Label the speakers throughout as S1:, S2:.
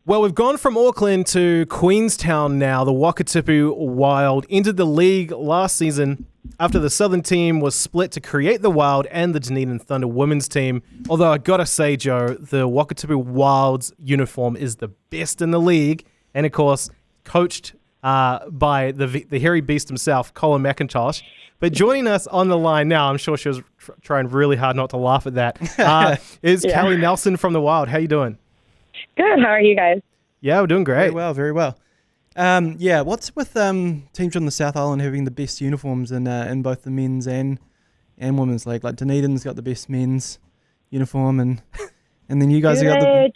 S1: Well, we've gone from Auckland to Queenstown now. The Wakatipu Wild entered the league last season after the Southern team was split to create the Wild and the Dunedin Thunder women's team. Although I gotta say, Joe, the Wakatipu Wild's uniform is the best in the league. And of course, coached by the hairy beast himself, Colin MacIntosh. But joining us on the line now, I'm sure she was trying really hard not to laugh at that, is Kellye Nelson from the Wild. How you doing?
S2: Good. How are you guys?
S1: Yeah, we're doing great.
S3: Very well. What's with teams from the South Island having the best uniforms in both the men's and women's league? Like Dunedin's got the best men's uniform, and then you guys
S2: do they?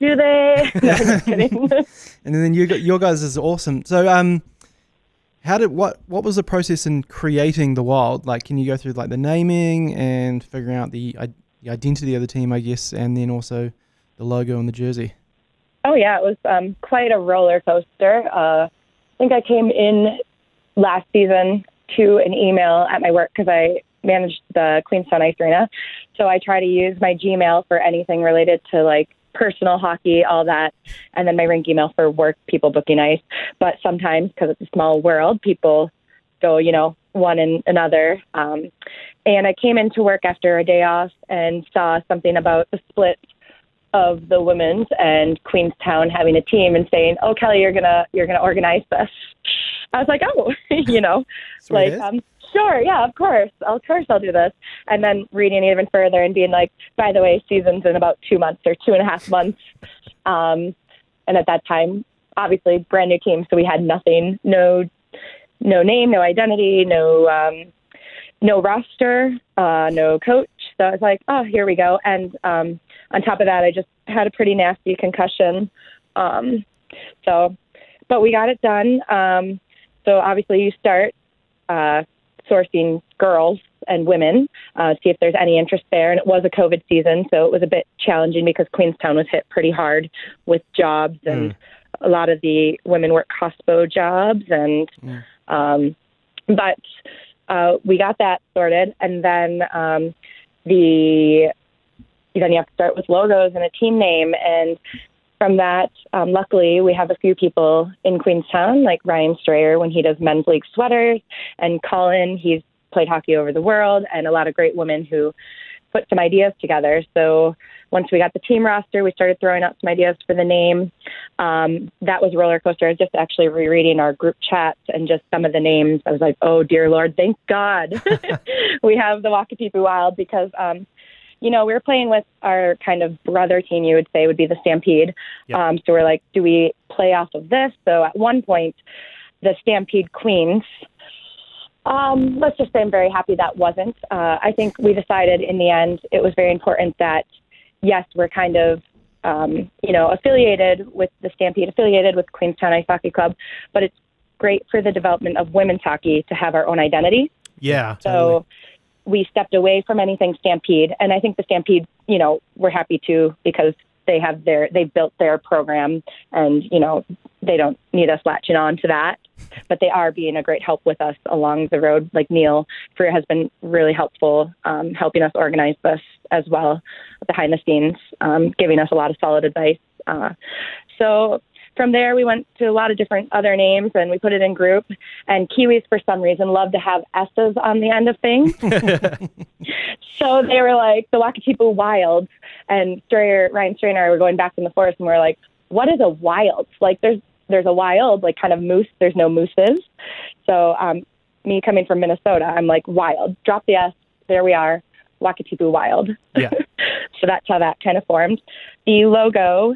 S2: No, I'm just kidding.
S3: And then your guys is awesome. So what was the process in creating the Wild? Like, can you go through like the naming and figuring out the identity of the team, I guess, and then also the logo and the jersey?
S2: Oh, yeah, it was quite a roller coaster. I think I came in last season to an email at my work because I managed the Queenstown Ice Arena. So I try to use my Gmail for anything related to like personal hockey, all that, and then my rink email for work, people booking ice. But sometimes, because it's a small world, people go, one and another. And I came into work after a day off and saw something about the split of the women's and Queenstown having a team and saying, "Oh, Kellye, you're gonna organize this." I was like, "Oh, sure, yeah, of course I'll do this." And then reading even further and being like, "By the way, season's in about 2 months or 2.5 months." And at that time, obviously, brand new team, so we had nothing, no name, no identity, no roster, no coach. So I was like, "Oh, here we go." And on top of that, I just had a pretty nasty concussion. But we got it done. So obviously you start sourcing girls and women, see if there's any interest there. And it was a COVID season, so it was a bit challenging because Queenstown was hit pretty hard with jobs and a lot of the women work hospo jobs. And but we got that sorted. And then then you have to start with logos and a team name. And from that, luckily, we have a few people in Queenstown, like Ryan Strayer when he does men's league sweaters, and Colin, he's played hockey over the world, and a lot of great women who put some ideas together. So once we got the team roster, we started throwing out some ideas for the name. That was a roller coaster. I was just actually rereading our group chats and just some of the names. I was like, oh, dear Lord, thank God we have the Wakatipu Wild because we were playing with our kind of brother team, you would say, would be the Stampede. Yep. So we're like, do we play off of this? So at one point, the Stampede Queens, let's just say I'm very happy that wasn't. I think we decided in the end it was very important that, yes, we're kind of, affiliated with the Stampede, affiliated with Queenstown Ice Hockey Club, but it's great for the development of women's hockey to have our own identity.
S1: Yeah,
S2: so
S1: totally.
S2: We stepped away from anything Stampede, and I think the Stampede, we're happy to because they built their program, and they don't need us latching on to that, but they are being a great help with us along the road. Like Neil Freer has been really helpful, helping us organize this as well behind the scenes, giving us a lot of solid advice. So from there, we went to a lot of different other names, and we put it in group. And Kiwis, for some reason, love to have S's on the end of things. So they were like, the Wakatipu Wild. And Ryan Strayer and I were going back in the forest, and we were like, what is a wild? Like, there's a wild, like kind of moose. There's no mooses. So me coming from Minnesota, I'm like, wild. Drop the S. There we are. Wakatipu Wild. Yeah. So that's how that kind of formed. The logo,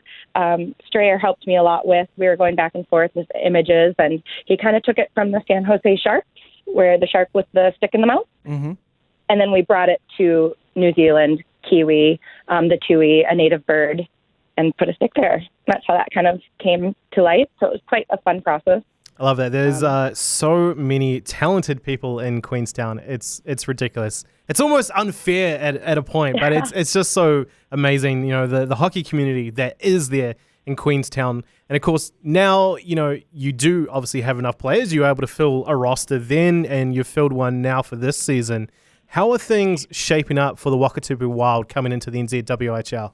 S2: Strayer helped me a lot with. We were going back and forth with images, and he kind of took it from the San Jose Sharks, where the shark with the stick in the mouth. Mm-hmm. And then we brought it to New Zealand, Kiwi, the tui, a native bird, and put a stick there. That's how that kind of came to light. So it was quite a fun process.
S1: I love that. There's so many talented people in Queenstown. It's ridiculous. It's almost unfair at a point, but it's just so amazing. The hockey community that is there in Queenstown, and of course now you do obviously have enough players. You're able to fill a roster then, and you've filled one now for this season. How are things shaping up for the Wakatipu Wild coming into the NZWHL?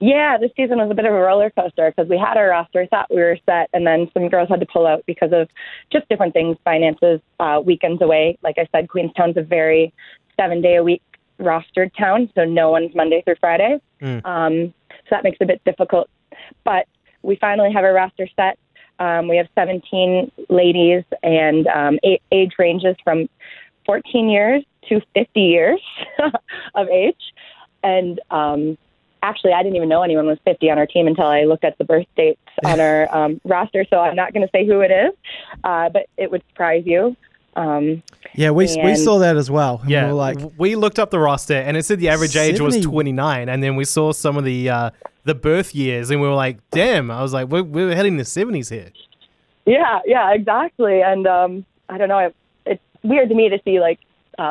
S2: Yeah, this season was a bit of a roller coaster because we had our roster, thought we were set, and then some girls had to pull out because of just different things, finances, weekends away. Like I said, Queenstown's a very 7-day-a-week rostered town, so no one's Monday through Friday. So that makes it a bit difficult. But we finally have our roster set. We have 17 ladies, and age ranges from 14 years to 50 years of age. And actually, I didn't even know anyone was 50 on our team until I looked at the birth dates on our roster, so I'm not going to say who it is, but it would surprise you.
S3: We saw that as well.
S1: Yeah,
S3: we were like,
S1: we looked up the roster, and it said the average age was
S3: 70.
S1: 29, and then we saw some of the birth years, and we were like, damn, I was like, we're heading to the 70s here.
S2: Yeah, exactly. And I don't know, it's weird to me to see, like,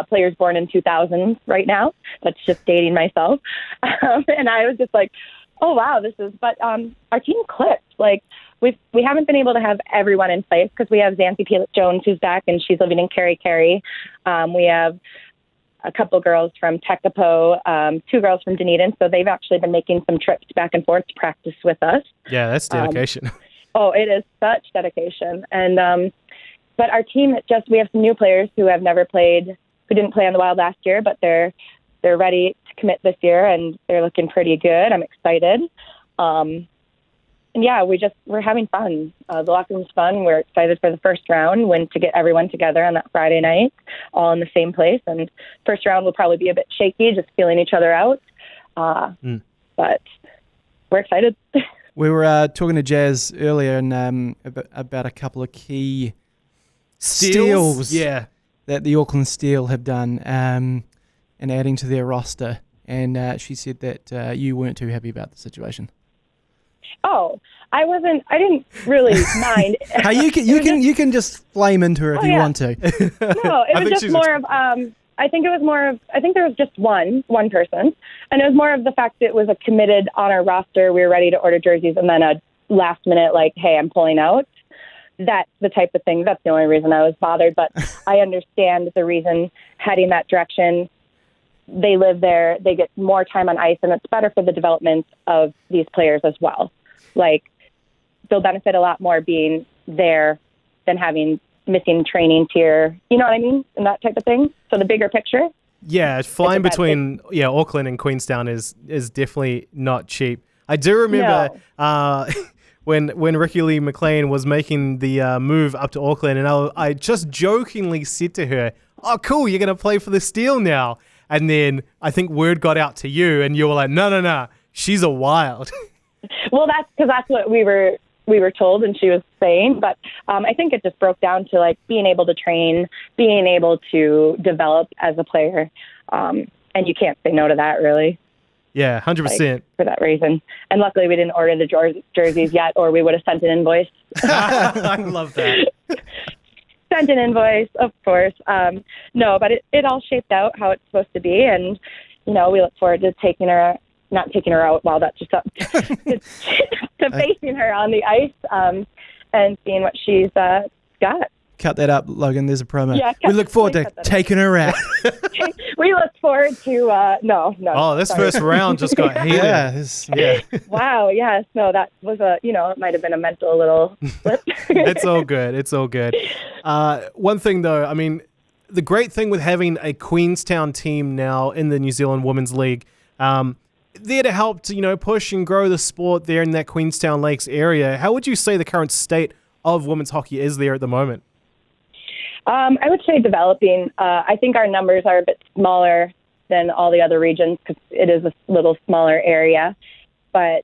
S2: players born in 2000 right now. That's just dating myself. And I was just like, oh, wow, but our team clicked. Like, we haven't been able to have everyone in place because we have Zancy Jones, who's back, and she's living in Kerry. We have a couple girls from Tekapo, 2 girls from Dunedin. So they've actually been making some trips back and forth to practice with us.
S1: Yeah, that's dedication.
S2: It is such dedication. And but our team, we have some new players who have never played, who didn't play on the Wild last year, but they're ready to commit this year, and they're looking pretty good. I'm excited. And yeah, we're having fun. The locker room's fun. We're excited for the first round, to get everyone together on that Friday night, all in the same place. And first round will probably be a bit shaky, just feeling each other out. But we're excited.
S3: We were talking to Jazz earlier and about a couple of key steals that the Auckland Steel have done and adding to their roster. And she said that you weren't too happy about the situation.
S2: Oh, I didn't really mind.
S3: Hey, you can just flame into her if you want to.
S2: No, it was just more of, I think there was just one person, and it was more of the fact that it was a committed on our roster. We were ready to order jerseys, and then a last minute, like, hey, I'm pulling out. That's the type of thing. That's the only reason I was bothered, but I understand the reason heading that direction. They live there. They get more time on ice, and it's better for the development of these players as well. Like, they'll benefit a lot more being there than having missing training tier. You know what I mean? And that type of thing. So the bigger picture.
S1: Yeah, flying between Auckland and Queenstown is definitely not cheap. I do remember when Ricky Lee McLean was making the move up to Auckland, and I just jokingly said to her, "Oh, cool, you're gonna play for the Steel now." And then I think word got out to you, and you were like, no, she's a Wild.
S2: Well, that's what we were told, and she was saying. But I think it just broke down to, like, being able to train, being able to develop as a player, and you can't say no to that, really.
S1: Yeah, 100%.
S2: For that reason. And luckily, we didn't order the jerseys yet, or we would have sent an invoice.
S1: I love that.
S2: Sent an invoice, of course. No, but it all shaped out how it's supposed to be, and we look forward to not taking her out. Well, that's just up to facing her on the ice and seeing what she's got.
S3: Cut that up, Logan. There's a promo.
S2: Yeah,
S3: we look forward to taking her out.
S2: We look forward to no.
S1: Oh, this first round just got heated.
S3: Yeah.
S2: Wow. Yes. No, that was it might have been a mental little flip.
S1: It's all good. It's all good. One thing though, I mean, the great thing with having a Queenstown team now in the New Zealand Women's League, there to help to push and grow the sport there in that Queenstown Lakes area. How would you say the current state of women's hockey is there at the moment?
S2: I would say developing. I think our numbers are a bit smaller than all the other regions because it is a little smaller area. But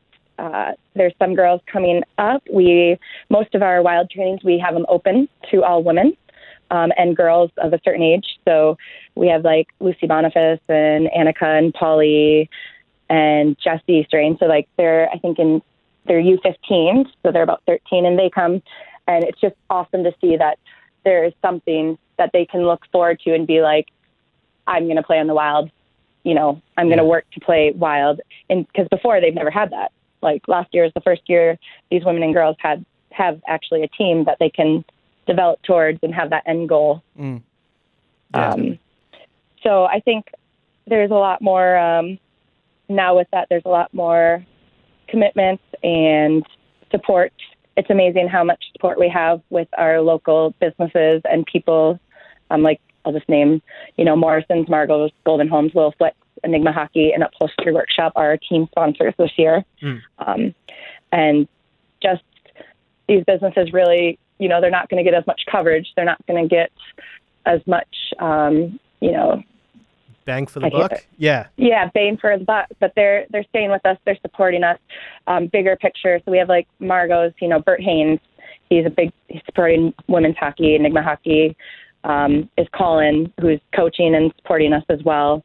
S2: there's some girls coming up. Most of our Wild trainings, we have them open to all women and girls of a certain age. So we have like Lucy Boniface and Annika and Polly and Jessie Strain. So like they're U15, so they're about 13, and they come, and it's just awesome to see that there is something that they can look forward to and be like, I'm going to play on the Wild. I'm going to work to play Wild. And because before they've never had that. Like last year is the first year these women and girls have actually a team that they can develop towards and have that end goal. So I think there's a lot more, now with that, there's a lot more commitment and support. It's amazing how much support we have with our local businesses and people. Like, I'll just name, Morrison's, Margot's, Golden Homes, Little Flicks, Enigma Hockey, and Upholstery Workshop are our team sponsors this year. And just these businesses really, they're not going to get as much coverage. They're not going to get as much,
S1: bang for the buck. Yeah,
S2: bang for the buck. But they're staying with us. They're supporting us. Bigger picture. So we have like Margot's, Bert Haynes. He's supporting women's hockey, Enigma Hockey. Is Colin, who's coaching and supporting us as well.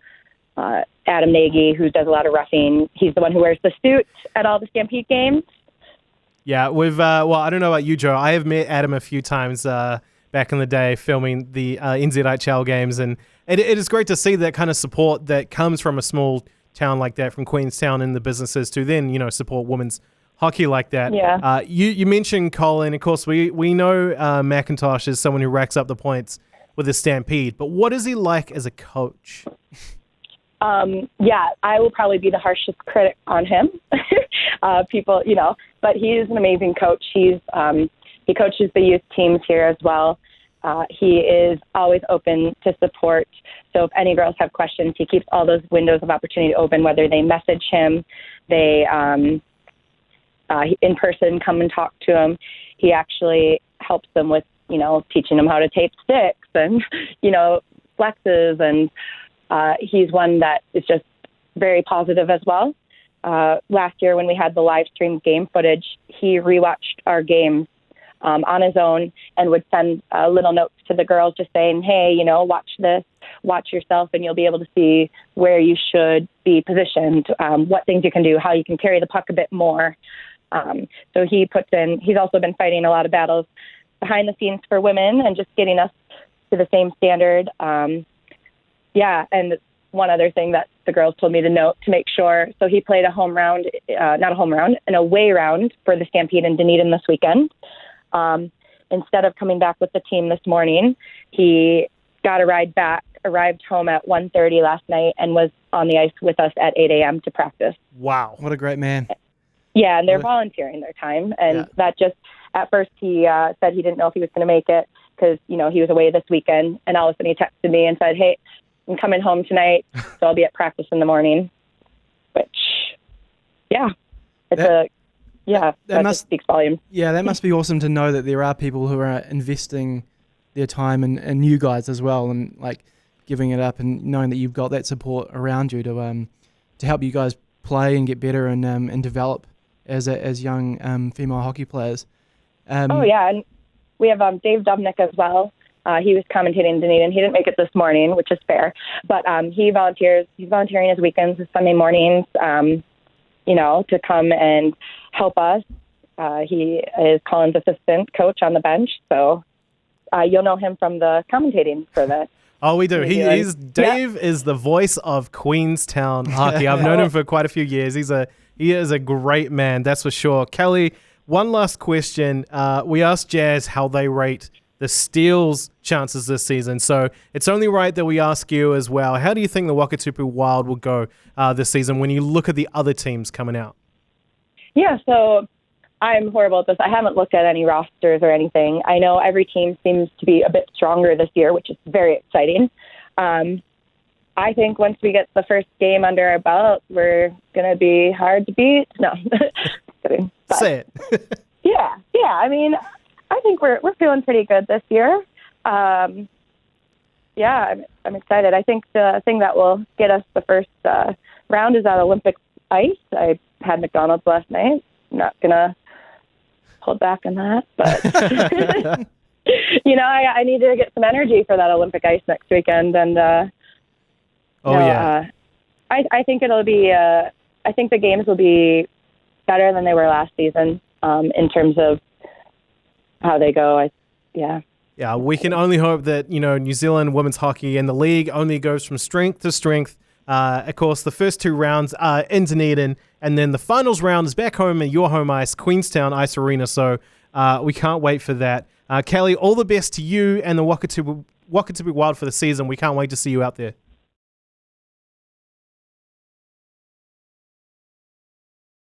S2: Adam Nagy, who does a lot of roughing. He's the one who wears the suit at all the Stampede games.
S1: Yeah, we've I don't know about you, Joe. I have met Adam a few times back in the day filming the NZHL games, and it is great to see that kind of support that comes from a small town like that, from Queenstown, and the businesses to then support women's hockey like that.
S2: Yeah.
S1: You mentioned Colin. Of course, we know MacIntosh is someone who racks up the points with the Stampede, but what is he like as a coach?
S2: I will probably be the harshest critic on him. People, but he is an amazing coach. He coaches the youth teams here as well. He is always open to support. So if any girls have questions, he keeps all those windows of opportunity open, whether they message him, they in person come and talk to him. He actually helps them with, teaching them how to tape sticks and, flexes. And he's one that is just very positive as well. Last year when we had the live stream game footage, he rewatched our games on his own and would send little notes to the girls just saying, hey, watch this, watch yourself, and you'll be able to see where you should be positioned, what things you can do, how you can carry the puck a bit more. So he's also been fighting a lot of battles behind the scenes for women and just getting us to the same standard. And one other thing that the girls told me to note to make sure. So he played an away round for the Stampede in Dunedin this weekend. Instead of coming back with the team this morning, he got a ride back, arrived home at 1:30 last night, and was on the ice with us at 8 a.m. to practice.
S1: Wow.
S3: What a great man.
S2: Yeah, and they're volunteering their time. And that just, at first he said he didn't know if he was going to make it because, he was away this weekend. And all of a sudden he texted me and said, hey, I'm coming home tonight, so I'll be at practice in the morning. Which, that just speaks volumes.
S3: Yeah, that must be awesome to know that there are people who are investing their time in you guys as well, and like giving it up, and knowing that you've got that support around you to help you guys play and get better and develop as young female hockey players.
S2: And we have Dave Domnick as well. He was commentating in Dunedin. He didn't make it this morning, which is fair, but he volunteers. He's volunteering his weekends, his Sunday mornings, to come and help us. He is Colin's assistant coach on the bench, so you'll know him from the commentating for this.
S1: Oh, we do. Dave is the voice of Queenstown hockey. I've known him for quite a few years. He is a great man, that's for sure. Kellye, one last question. We asked Jazz how they rate the Steel's chances this season, so it's only right that we ask you as well. How do you think the Wakatipu Wild will go this season when you look at the other teams coming out?
S2: Yeah, so I'm horrible at this. I haven't looked at any rosters or anything. I know every team seems to be a bit stronger this year, which is very exciting. I think once we get the first game under our belt, we're going to be hard to beat. No, kidding. But,
S1: say it.
S2: yeah. I mean, I think we're feeling pretty good this year. I'm excited. I think the thing that will get us the first round is that Olympic ice. I had McDonald's last night. I'm not going to hold back on that, but I need to get some energy for that Olympic ice next weekend. And I think it'll be. I think the games will be better than they were last season in terms of how they go. Yeah,
S1: we can only hope that New Zealand women's hockey and the league only goes from strength to strength. Of course, the first two rounds are in Dunedin, and then the finals round is back home at your home ice, Queenstown Ice Arena. So we can't wait for that. Kellye, all the best to you and the Wakatipu Wild for the season. We can't wait to see you out there.